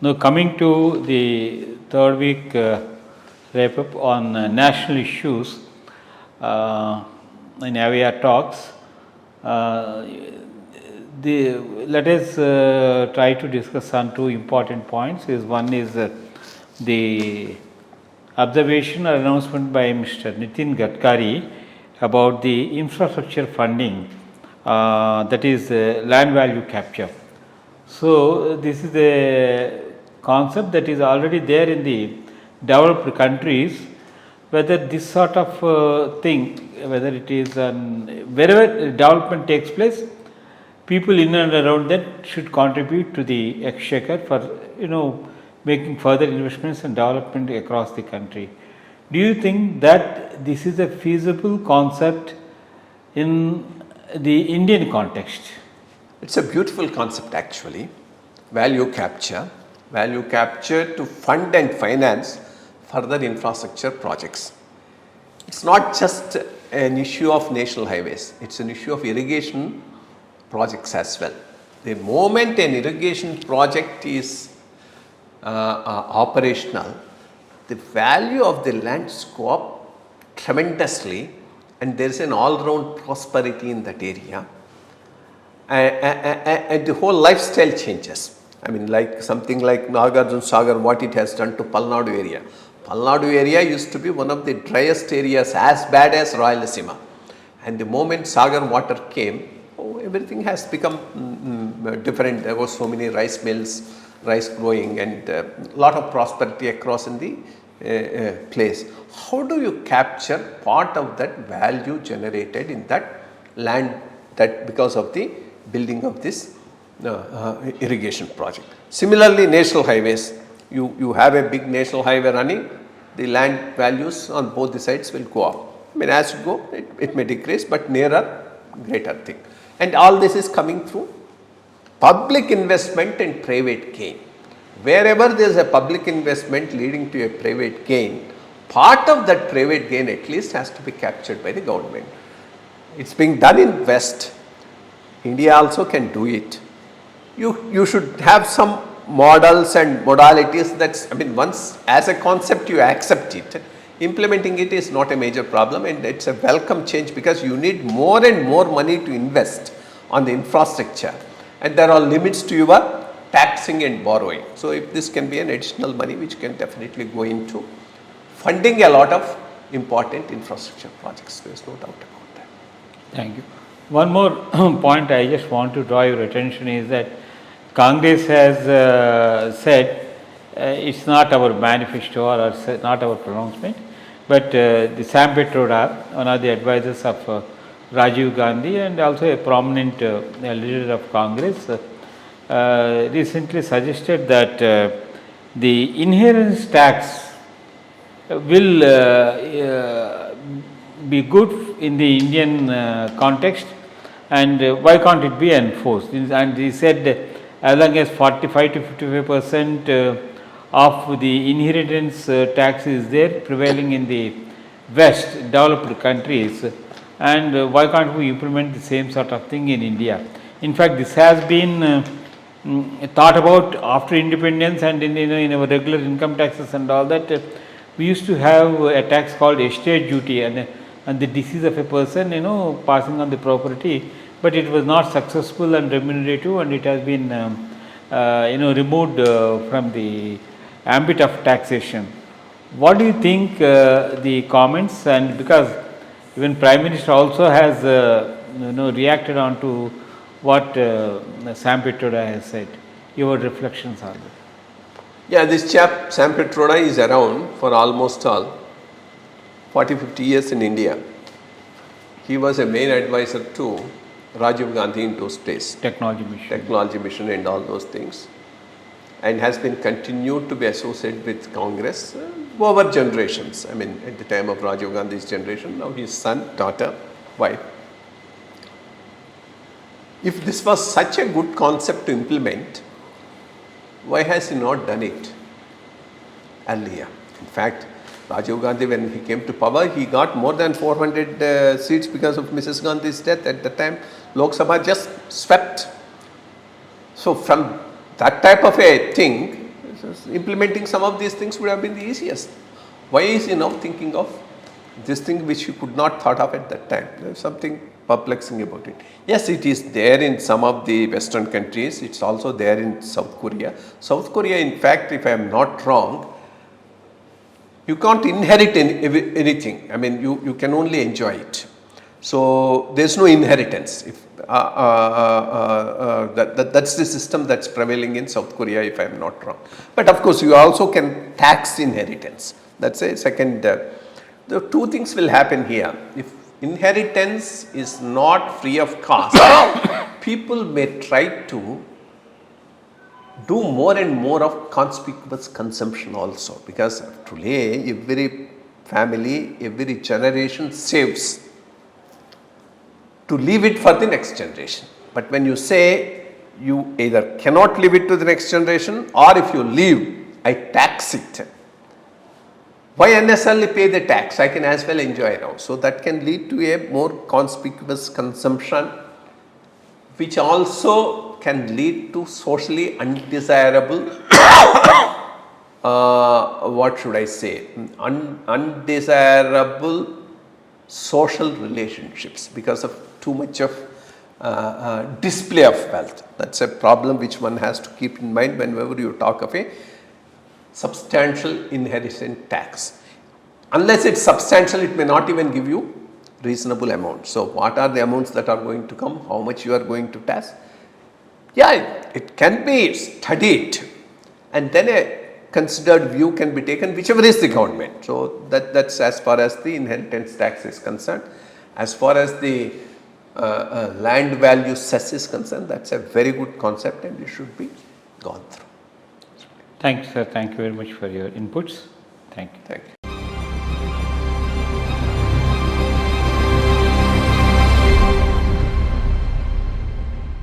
Now, coming to the third week wrap up on national issues in IYR talks, let us try to discuss on two important points. One is the observation or announcement by Mr. Nitin Gadkari about the infrastructure funding, that is land value capture. So, this is a concept that is already there in the developed countries. Whether this sort of thing, whether it is wherever development takes place, people in and around that should contribute to the exchequer for making further investments and development across the country. Do you think that this is a feasible concept in the Indian context? It's a beautiful concept actually, value capture to fund and finance further infrastructure projects. It's not just an issue of national highways, it's an issue of irrigation projects as well. The moment an irrigation project is operational, the value of the lands go up tremendously and there is an all-round prosperity in that area. And the whole lifestyle changes. I mean, like something like Nagarjuna Sagar, what it has done to Palnadu area. Palnadu area used to be one of the driest areas, as bad as Rayalaseema. And the moment Sagar water came, everything has become different. There were so many rice mills, rice growing, and a lot of prosperity across in the place. How do you capture part of that value generated in that land that because of the building of this irrigation project? Similarly, national highways, you have a big national highway running, the land values on both the sides will go up. I mean, as you go, it may decrease, but nearer, greater thing. And all this is coming through public investment and private gain. Wherever there is a public investment leading to a private gain, part of that private gain at least has to be captured by the government. It's being done in West. India also can do it. You should have some models and modalities that's, I mean, once as a concept you accept it, implementing it is not a major problem and it's a welcome change because you need more and more money to invest on the infrastructure and there are limits to your taxing and borrowing. So, if this can be an additional money which can definitely go into funding a lot of important infrastructure projects, there is no doubt about that. Thank you. One more point I just want to draw your attention is that Congress has said it's not our manifesto or not our pronouncement, but the Sam Petroda, one of the advisors of Rajiv Gandhi and also a prominent leader of Congress, recently suggested that the inheritance tax will be good in the Indian context and why can't it be enforced? And he said as long as 45 to 55% of the inheritance tax is there prevailing in the West developed countries, and why can't we implement the same sort of thing in India? In fact, this has been thought about after independence and in our regular income taxes and all that. We used to have a tax called estate duty and the decease of a person passing on the property, but it was not successful and remunerative and it has been removed from the ambit of taxation. What do you think the comments, and because even Prime Minister also has reacted on to what Sam Petroda has said, your reflections on that? Yeah, this chap Sam Petroda is around for almost all 40-50 years in India. He was a main advisor to Rajiv Gandhi in those days. Technology mission and all those things, and has been continued to be associated with Congress over generations. I mean, at the time of Rajiv Gandhi's generation, now his son, daughter, wife. If this was such a good concept to implement, why has he not done it earlier? In fact, Rajiv Gandhi, when he came to power, he got more than 400 seats because of Mrs. Gandhi's death. At the time, Lok Sabha just swept. So, from that type of a thing, So implementing some of these things would have been the easiest. Why is he now thinking of this thing which you could not thought of at that time? There is something perplexing about it. Yes, it is there in some of the Western countries. It's also there in South Korea. South Korea, in fact, if I am not wrong, you can't inherit anything. I mean, you can only enjoy it. So there is no inheritance. If that's the system that's prevailing in South Korea, if I am not wrong. But of course, you also can tax inheritance. That's a second. The two things will happen here. If inheritance is not free of cost, people may try to do more and more of conspicuous consumption also, because today every family, every generation saves to leave it for the next generation. But when you say you either cannot leave it to the next generation, or if you leave, I tax it. Why unnecessarily pay the tax? I can as well enjoy now. So that can lead to a more conspicuous consumption, which also can lead to socially undesirable, what should I say, undesirable social relationships because of too much of display of wealth. That's a problem which one has to keep in mind whenever you talk of a substantial inheritance tax. Unless it's substantial, it may not even give you reasonable amount. So what are the amounts that are going to come? How much you are going to tax? Yeah, it can be studied, and then a considered view can be taken, whichever is the government. So that's as far as the inheritance tax is concerned. As far as the land value cess is concerned, that's a very good concept and it should be gone through. Thank you, sir. Thank you very much for your inputs. Thank you. Thank you.